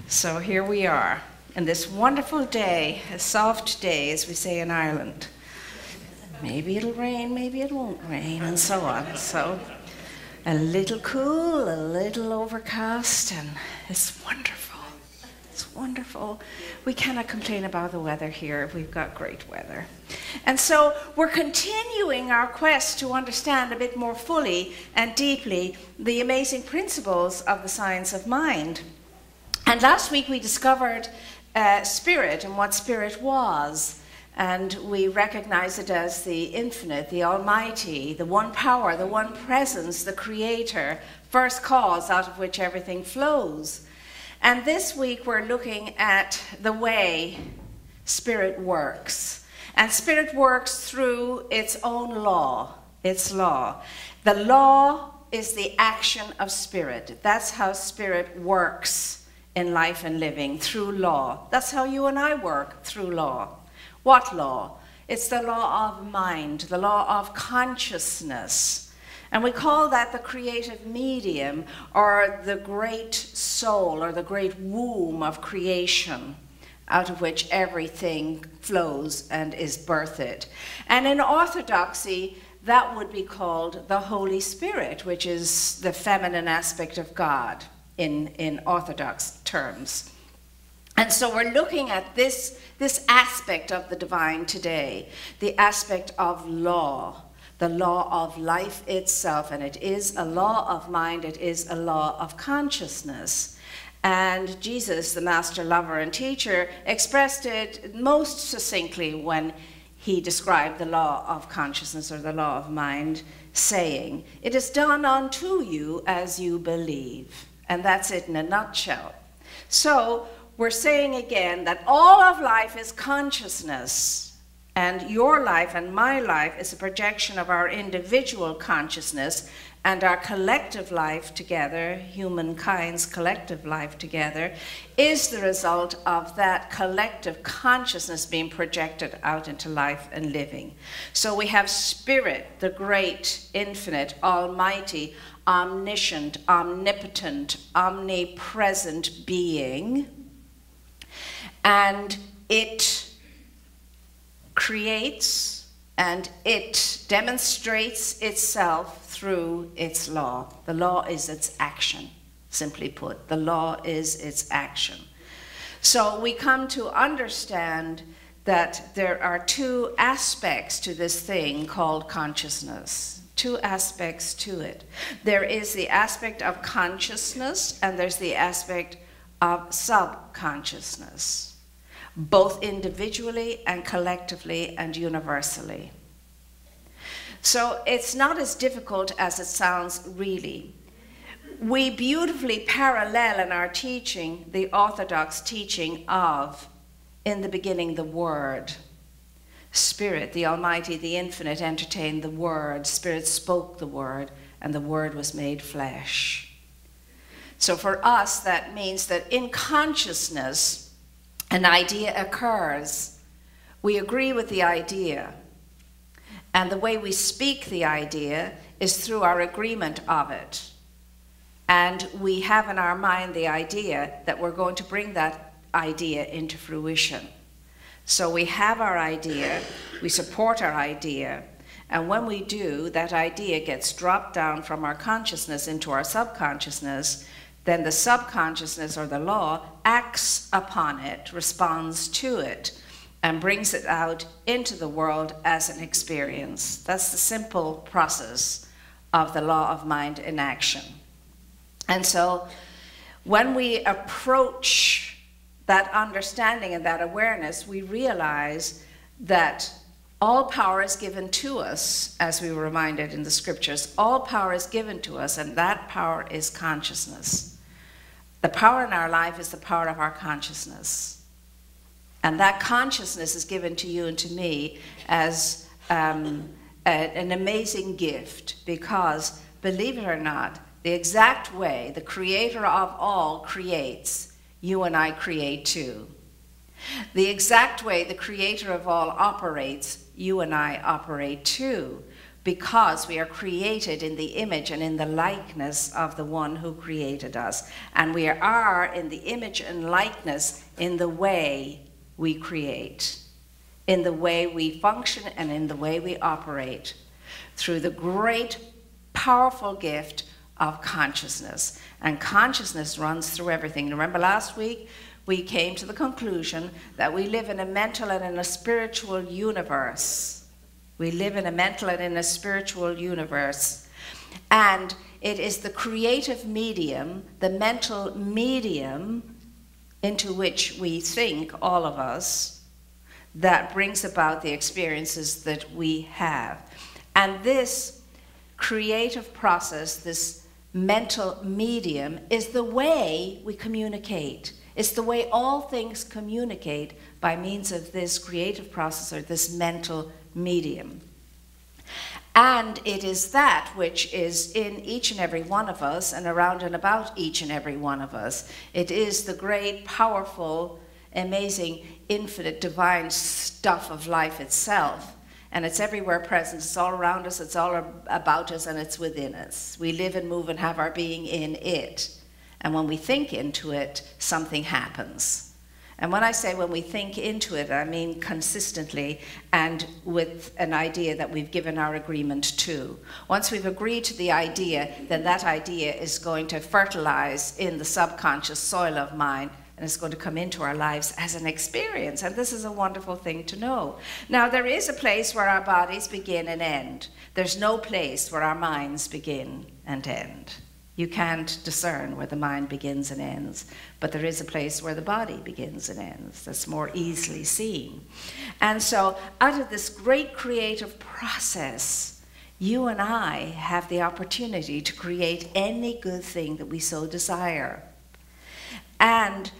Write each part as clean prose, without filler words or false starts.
So here we are, in this wonderful day, a soft day, as we say in Ireland. Maybe it'll rain, maybe it won't rain, and so on. So a little cool, a little overcast, and it's wonderful. It's wonderful. We cannot complain about the weather here. We've got great weather. And so we're continuing our quest to understand a bit more fully and deeply the amazing principles of the science of mind. And last week we discovered spirit and what spirit was. And we recognize it as the infinite, the almighty, the one power, the one presence, the creator, first cause out of which everything flows. And this week we're looking at the way spirit works. And spirit works through its own law, its law. The law is the action of spirit. That's how spirit works in life and living, through law. That's how you and I work, through law. What law? It's the law of mind, the law of consciousness. And we call that the creative medium, or the great soul, or the great womb of creation, out of which everything flows and is birthed. And in orthodoxy, that would be called the Holy Spirit, which is the feminine aspect of God in orthodox terms. And so we're looking at this aspect of the divine today, the aspect of law, the law of life itself. And it is a law of mind, it is a law of consciousness. And Jesus, the master lover and teacher, expressed it most succinctly when he described the law of consciousness, or the law of mind, saying, "It is done unto you as you believe." And that's it in a nutshell. So we're saying again that all of life is consciousness, and your life and my life is a projection of our individual consciousness, and our collective life together, humankind's collective life together, is the result of that collective consciousness being projected out into life and living. So we have spirit, the great, infinite, almighty, omniscient, omnipotent, omnipresent being, and it creates and it demonstrates itself through its law. The law is its action, simply put. The law is its action. So we come to understand that there are two aspects to this thing called consciousness. Two aspects to it. There is the aspect of consciousness, and there's the aspect of subconsciousness, both individually and collectively and universally. So it's not as difficult as it sounds, really. We beautifully parallel in our teaching the orthodox teaching of, in the beginning, the Word. Spirit, the Almighty, the Infinite, entertained the Word. Spirit spoke the Word, and the Word was made flesh. So for us, that means that in consciousness, an idea occurs. We agree with the idea. And the way we speak the idea is through our agreement of it. And we have in our mind the idea that we're going to bring that idea into fruition. So we have our idea, we support our idea, and when we do, that idea gets dropped down from our consciousness into our subconsciousness. Then the subconsciousness, or the law, acts upon it, responds to it, and brings it out into the world as an experience. That's the simple process of the law of mind in action. And so when we approach that understanding and that awareness, we realize that all power is given to us, as we were reminded in the scriptures. All power is given to us, and that power is consciousness. The power in our life is the power of our consciousness. And that consciousness is given to you and to me as an amazing gift, because, believe it or not, the exact way the creator of all creates, you and I create too. The exact way the creator of all operates, you and I operate too. because we are created in the image and in the likeness of the one who created us. And we are in the image and likeness in the way we create, in the way we function, and in the way we operate, through the great, powerful gift of consciousness. And consciousness runs through everything. Remember last week, we came to the conclusion that we live in a mental and in a spiritual universe. We live in a mental and in a spiritual universe. And it is the creative medium, the mental medium into which we think, all of us, that brings about the experiences that we have. And this creative process, this mental medium, is the way we communicate. It's the way all things communicate by means of this creative process or this mental medium. And it is that which is in each and every one of us and around and about each and every one of us. It is the great, powerful, amazing, infinite, divine stuff of life itself. And it's everywhere present. It's all around us, it's all about us, and it's within us. We live and move and have our being in it. And when we think into it, something happens. And when I say when we think into it, I mean consistently and with an idea that we've given our agreement to. Once we've agreed to the idea, then that idea is going to fertilize in the subconscious soil of mind, and it's going to come into our lives as an experience. And this is a wonderful thing to know. Now, there is a place where our bodies begin and end. There's no place where our minds begin and end. You can't discern where the mind begins and ends, but there is a place where the body begins and ends that's more easily seen. And so out of this great creative process, you and I have the opportunity to create any good thing that we so desire. And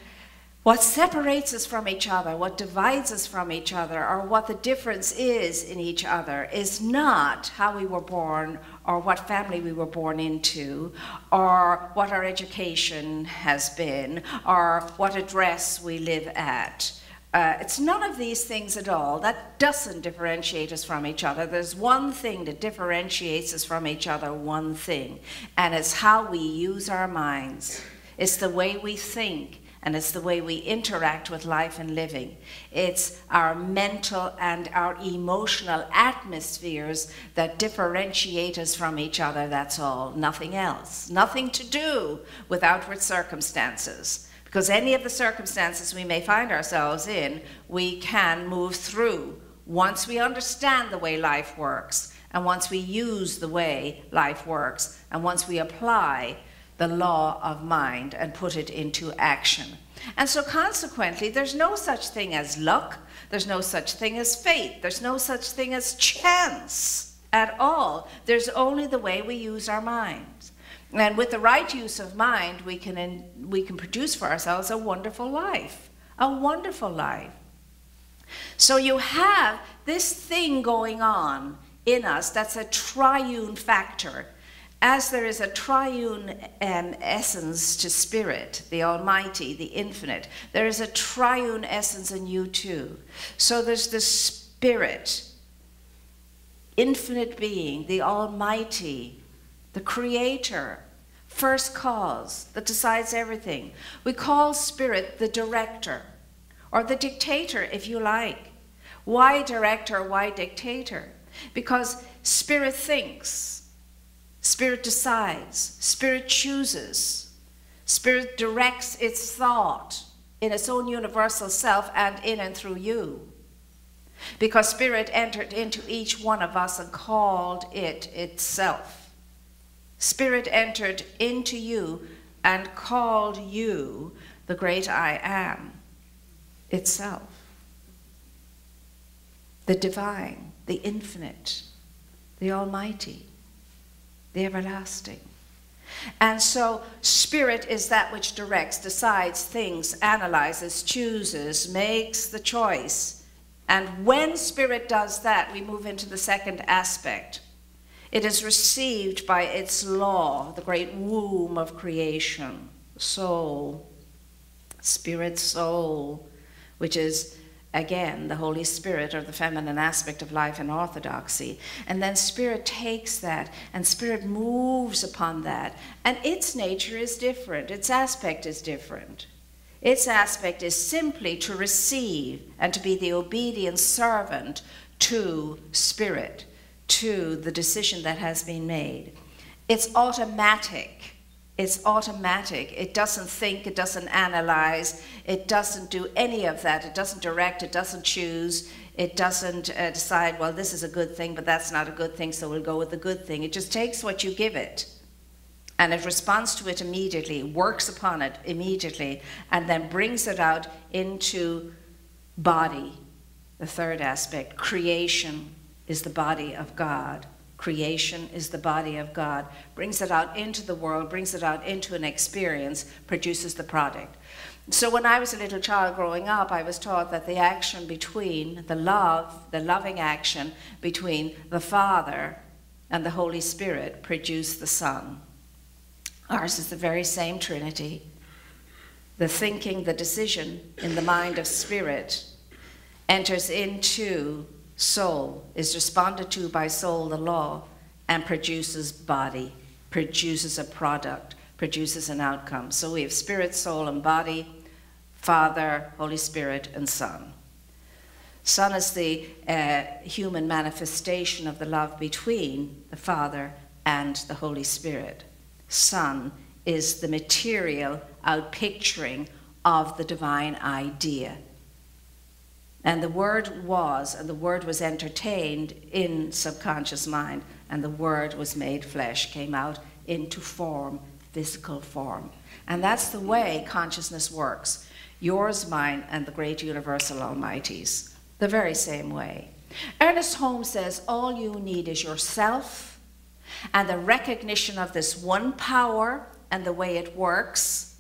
what separates us from each other, what divides us from each other, or what the difference is in each other is not how we were born or what family we were born into or what our education has been or what address we live at. It's none of these things at all. That doesn't differentiate us from each other. There's one thing that differentiates us from each other, one thing, and it's how we use our minds. It's the way we think. And it's the way we interact with life and living. It's our mental and our emotional atmospheres that differentiate us from each other, that's all. Nothing else. Nothing to do with outward circumstances. Because any of the circumstances we may find ourselves in, we can move through once we understand the way life works, and once we use the way life works, and once we apply the law of mind and put it into action. And so consequently, there's no such thing as luck, there's no such thing as fate, there's no such thing as chance at all. There's only the way we use our minds. And with the right use of mind, we can produce for ourselves a wonderful life, a wonderful life. So you have this thing going on in us that's a triune factor. As there is a triune essence to spirit, the almighty, the infinite, there is a triune essence in you too. So there's the spirit, infinite being, the almighty, the creator, first cause that decides everything. We call spirit the director, or the dictator if you like. Why director, why dictator? Because spirit thinks. Spirit decides, spirit chooses, spirit directs its thought in its own universal self and in and through you. Because spirit entered into each one of us and called it itself. Spirit entered into you and called you the great I am itself. The divine, the infinite, the almighty, the everlasting. And so spirit is that which directs, decides, thinks, analyzes, chooses, makes the choice. And when spirit does that, we move into the second aspect. It is received by its law, the great womb of creation, soul, spirit soul, which is again, the Holy Spirit, or the feminine aspect of life in orthodoxy. And then Spirit takes that, and Spirit moves upon that. And its nature is different. Its aspect is different. Its aspect is simply to receive and to be the obedient servant to Spirit, to the decision that has been made. It's automatic. It's automatic. It doesn't think, it doesn't analyze, it doesn't do any of that. It doesn't direct, it doesn't choose, it doesn't decide, well, this is a good thing, but that's not a good thing, so we'll go with the good thing. It just takes what you give it, and it responds to it immediately, works upon it immediately, and then brings it out into body. The third aspect, creation is the body of God. Creation is the body of God. Brings it out into the world, brings it out into an experience, produces the product. So when I was a little child growing up, I was taught that the action between the loving action between the Father and the Holy Spirit produced the Son. Ours is the very same Trinity. The thinking, the decision in the mind of Spirit enters into soul, is responded to by soul, the law, and produces body, produces a product, produces an outcome. So we have Spirit, soul, and body, Father, Holy Spirit, and Son. Son is the human manifestation of the love between the Father and the Holy Spirit. Son is the material outpicturing of the divine idea. And the Word was, and the Word was entertained in subconscious mind, and the Word was made flesh, came out into form, physical form. And that's the way consciousness works. Yours, mine, and the great universal Almighty's. The very same way. Ernest Holmes says, all you need is yourself and the recognition of this one power and the way it works,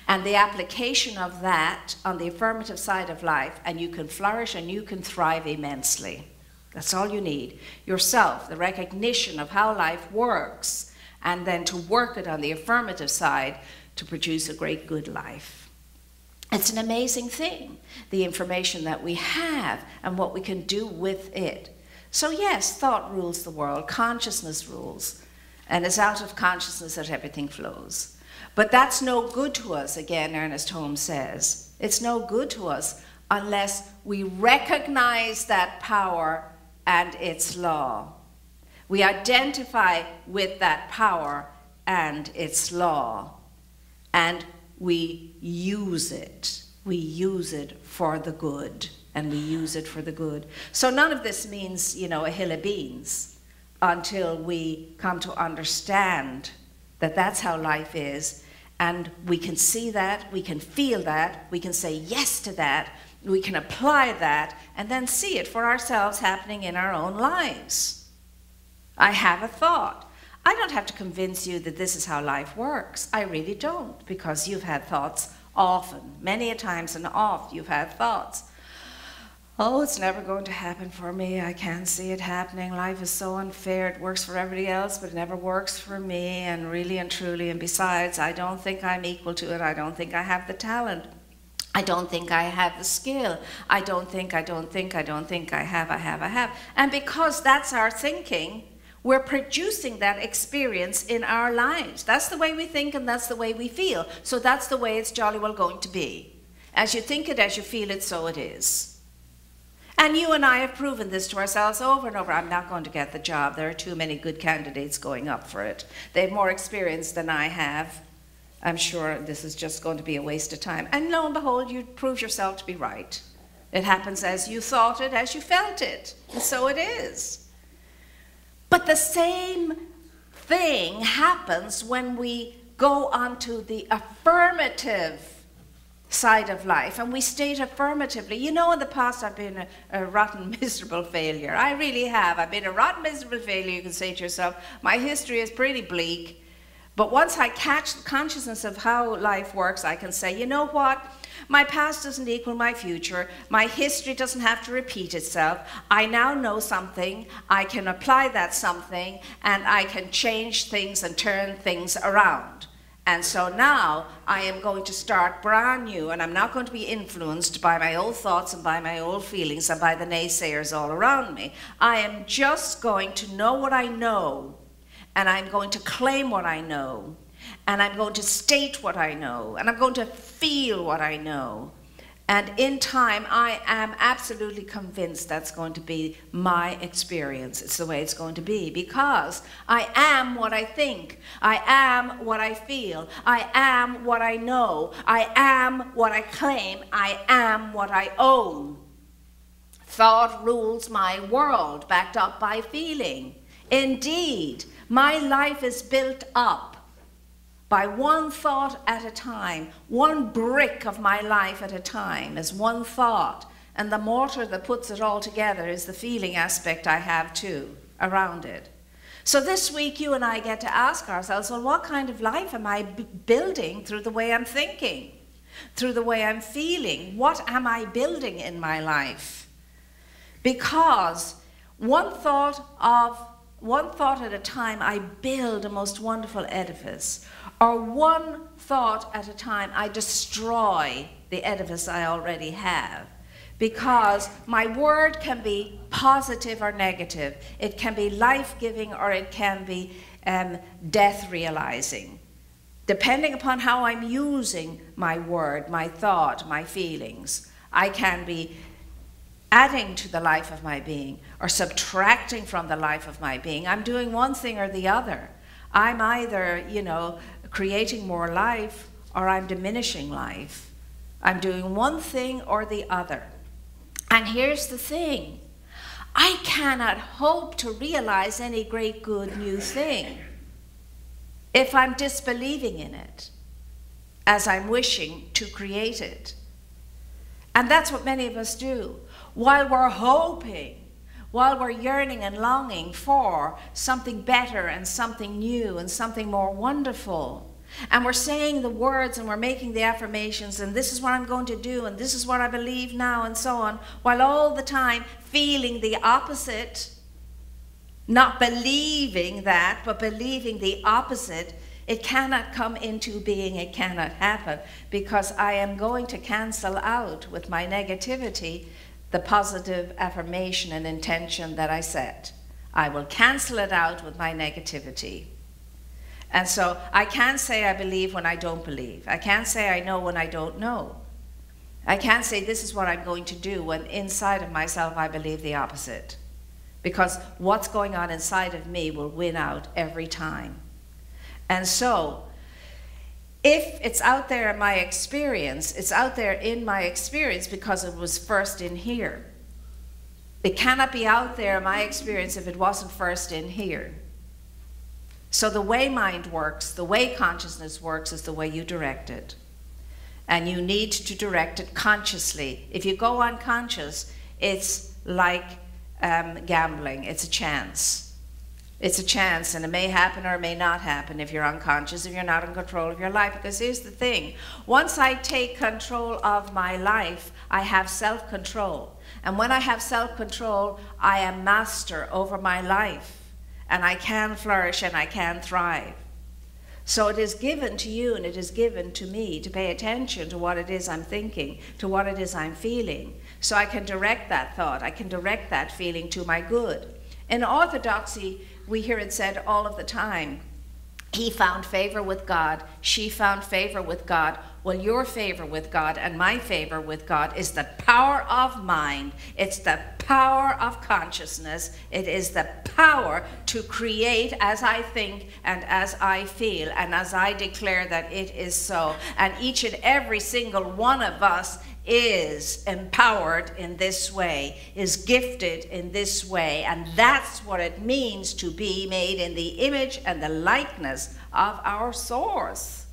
and the application of that on the affirmative side of life, and you can flourish and you can thrive immensely. That's all you need. Yourself, the recognition of how life works, and then to work it on the affirmative side to produce a great good life. It's an amazing thing, the information that we have and what we can do with it. So yes, thought rules the world, consciousness rules, and it's out of consciousness that everything flows. But that's no good to us, again, Ernest Holmes says. It's no good to us unless we recognize that power and its law. We identify with that power and its law, and we use it. We use it for the good, and we use it for the good. So none of this means, a hill of beans until we come to understand that that's how life is, and we can see that, we can feel that, we can say yes to that, we can apply that, and then see it for ourselves happening in our own lives. I have a thought. I don't have to convince you that this is how life works. I really don't, because you've had thoughts often, many a times and oft you've had thoughts. Oh, it's never going to happen for me. I can't see it happening. Life is so unfair. It works for everybody else, but it never works for me, and really and truly. And besides, I don't think I'm equal to it. I don't think I have the talent. I don't think I have the skill. I don't think I have. And because that's our thinking, we're producing that experience in our lives. That's the way we think, and that's the way we feel. So that's the way it's jolly well going to be. As you think it, as you feel it, so it is. And you and I have proven this to ourselves over and over. I'm not going to get the job. There are too many good candidates going up for it. They have more experience than I have. I'm sure this is just going to be a waste of time. And lo and behold, you prove yourself to be right. It happens as you thought it, as you felt it. And so it is. But the same thing happens when we go onto the affirmative side of life, and we state affirmatively, in the past I've been a rotten, miserable failure. I really have. I've been a rotten, miserable failure. You can say to yourself, my history is pretty bleak. But once I catch the consciousness of how life works, I can say, you know what? My past doesn't equal my future. My history doesn't have to repeat itself. I now know something. I can apply that something, and I can change things and turn things around. And so now I am going to start brand new, and I'm not going to be influenced by my old thoughts and by my old feelings and by the naysayers all around me. I am just going to know what I know, and I'm going to claim what I know, and I'm going to state what I know, and I'm going to feel what I know. And in time, I am absolutely convinced that's going to be my experience. It's the way it's going to be, because I am what I think. I am what I feel. I am what I know. I am what I claim. I am what I own. Thought rules my world, backed up by feeling. Indeed, my life is built up by one thought at a time. One brick of my life at a time is one thought. And the mortar that puts it all together is the feeling aspect I have too around it. So this week you and I get to ask ourselves, well, what kind of life am I building through the way I'm thinking, through the way I'm feeling? What am I building in my life? Because one thought at a time, I build a most wonderful edifice. Or one thought at a time, I destroy the edifice I already have. Because my word can be positive or negative. It can be life-giving or it can be death-realizing. Depending upon how I'm using my word, my thought, my feelings, I can be adding to the life of my being or subtracting from the life of my being. I'm doing one thing or the other. I'm either, creating more life or I'm diminishing life. I'm doing one thing or the other. And here's the thing. I cannot hope to realize any great good new thing if I'm disbelieving in it as I'm wishing to create it. And that's what many of us do. While we're hoping, while we're yearning and longing for something better and something new and something more wonderful, and we're saying the words and we're making the affirmations and this is what I'm going to do and this is what I believe now and so on, while all the time feeling the opposite, not believing that, but believing the opposite, it cannot come into being, it cannot happen, because I am going to cancel out with my negativity the positive affirmation and intention that I set. I will cancel it out with my negativity. And so I can't say I believe when I don't believe. I can't say I know when I don't know. I can't say this is what I'm going to do when inside of myself I believe the opposite. Because what's going on inside of me will win out every time. And so if it's out there in my experience, it's out there in my experience because it was first in here. It cannot be out there in my experience if it wasn't first in here. So the way mind works, the way consciousness works, is the way you direct it. And you need to direct it consciously. If you go unconscious, it's like gambling. It's a chance. It's a chance, and it may happen or it may not happen if you're unconscious, if you're not in control of your life. Because here's the thing. Once I take control of my life, I have self-control. And when I have self-control, I am master over my life. And I can flourish and I can thrive. So it is given to you and it is given to me to pay attention to what it is I'm thinking, to what it is I'm feeling. So I can direct that thought, I can direct that feeling to my good. In orthodoxy, we hear it said all of the time, he found favor with God, she found favor with God. Well, your favor with God and my favor with God is the power of mind. It's the power of consciousness. It is the power to create as I think and as I feel and as I declare that it is so. And each and every single one of us is empowered in this way, is gifted in this way, and that's what it means to be made in the image and the likeness of our source.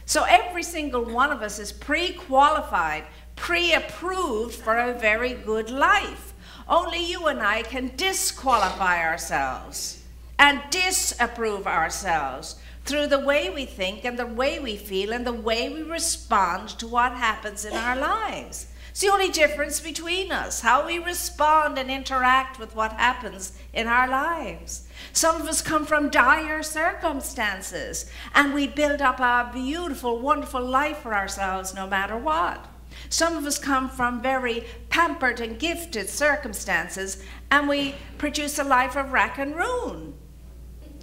So every single one of us is pre-qualified, pre-approved for a very good life. Only you and I can disqualify ourselves and disapprove ourselves through the way we think and the way we feel and the way we respond to what happens in our lives. It's the only difference between us, how we respond and interact with what happens in our lives. Some of us come from dire circumstances, and we build up a beautiful, wonderful life for ourselves no matter what. Some of us come from very pampered and gifted circumstances, and we produce a life of rack and ruin.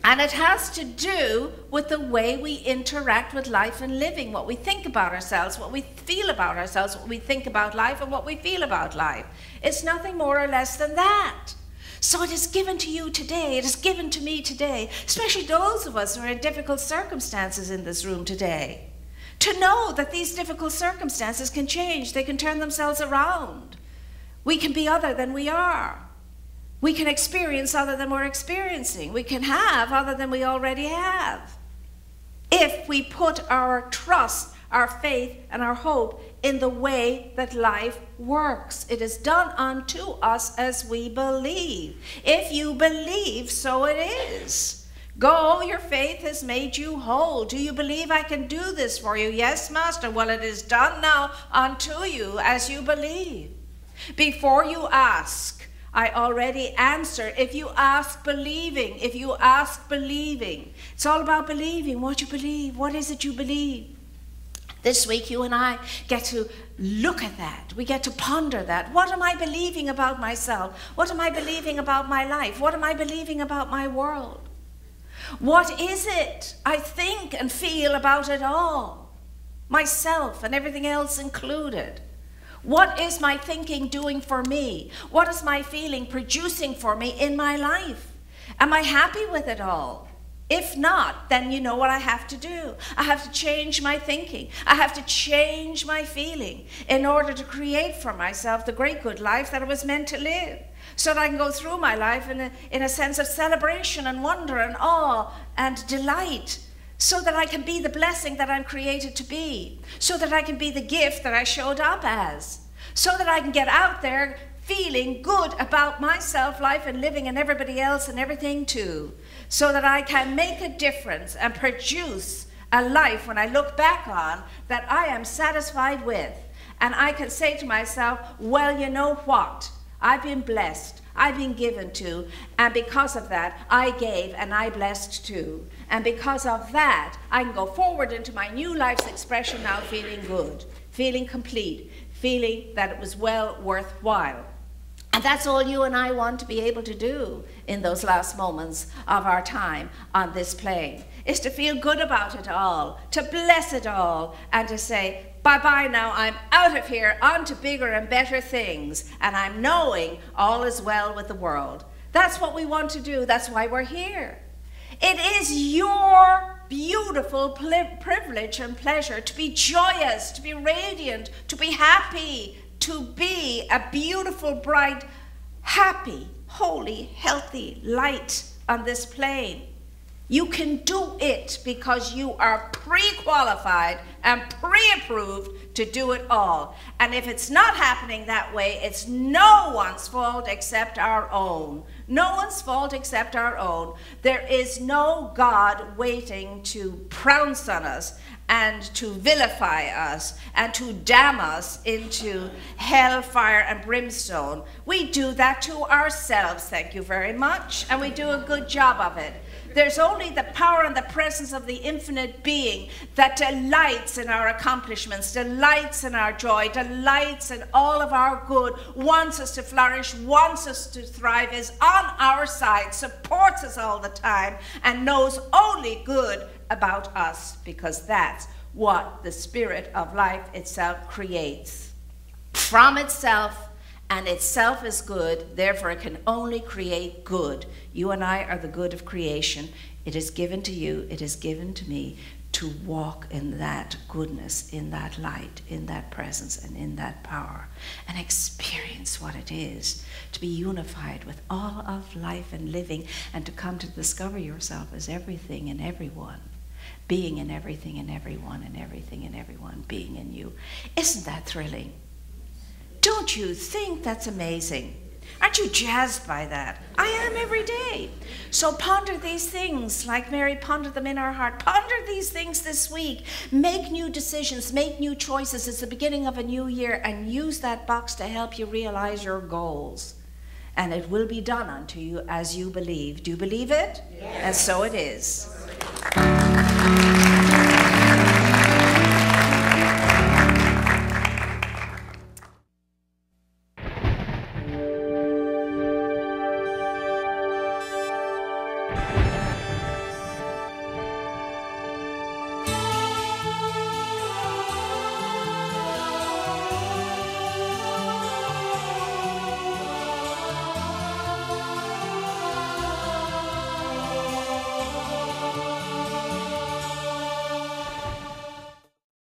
And it has to do with the way we interact with life and living, what we think about ourselves, what we feel about ourselves, what we think about life, and what we feel about life. It's nothing more or less than that. So it is given to you today, it is given to me today, especially those of us who are in difficult circumstances in this room today, to know that these difficult circumstances can change, they can turn themselves around. We can be other than we are. We can experience other than we're experiencing. We can have other than we already have. If we put our trust, our faith, and our hope in the way that life works. It is done unto us as we believe. If you believe, so it is. Go, your faith has made you whole. Do you believe I can do this for you? Yes, Master. Well, it is done now unto you as you believe. Before you ask, I already answered. If you ask, believing. If you ask, believing. It's all about believing what you believe. What is it you believe? This week, you and I get to look at that. We get to ponder that. What am I believing about myself? What am I believing about my life? What am I believing about my world? What is it I think and feel about it all? Myself and everything else included. What is my thinking doing for me? What is my feeling producing for me in my life? Am I happy with it all? If not, then you know what I have to do. I have to change my thinking. I have to change my feeling in order to create for myself the great good life that I was meant to live, so that I can go through my life in a sense of celebration and wonder and awe and delight, so that I can be the blessing that I'm created to be, so that I can be the gift that I showed up as, so that I can get out there feeling good about myself, life, and living, and everybody else and everything too, so that I can make a difference and produce a life when I look back on that I am satisfied with. And I can say to myself, well, you know what? I've been blessed. I've been given to, and because of that, I gave and I blessed too. And because of that, I can go forward into my new life's expression now feeling good, feeling complete, feeling that it was well worthwhile. And that's all you and I want to be able to do in those last moments of our time on this plane, is to feel good about it all, to bless it all, and to say, bye-bye now, I'm out of here, on to bigger and better things, and I'm knowing all is well with the world. That's what we want to do. That's why we're here. It is your beautiful privilege and pleasure to be joyous, to be radiant, to be happy, to be a beautiful, bright, happy, holy, healthy light on this plane. You can do it because you are pre-qualified and pre-approved to do it all. And if it's not happening that way, it's no one's fault except our own. No one's fault except our own. There is no God waiting to prounce on us and to vilify us and to damn us into hellfire and brimstone. We do that to ourselves, thank you very much, and we do a good job of it. There's only the power and the presence of the infinite being that delights in our accomplishments, delights in our joy, delights in all of our good, wants us to flourish, wants us to thrive, is on our side, supports us all the time, and knows only good about us, because that's what the spirit of life itself creates from itself. And itself is good, therefore it can only create good. You and I are the good of creation. It is given to you, it is given to me to walk in that goodness, in that light, in that presence, and in that power, and experience what it is to be unified with all of life and living, and to come to discover yourself as everything and everyone, being in everything and everyone, and everything and everyone being in you. Isn't that thrilling? Don't you think that's amazing? Aren't you jazzed by that? I am every day. So ponder these things like Mary pondered them in her heart. Ponder these things this week. Make new decisions, make new choices. It's the beginning of a new year, and use that box to help you realize your goals. And it will be done unto you as you believe. Do you believe it? Yes. And so it is.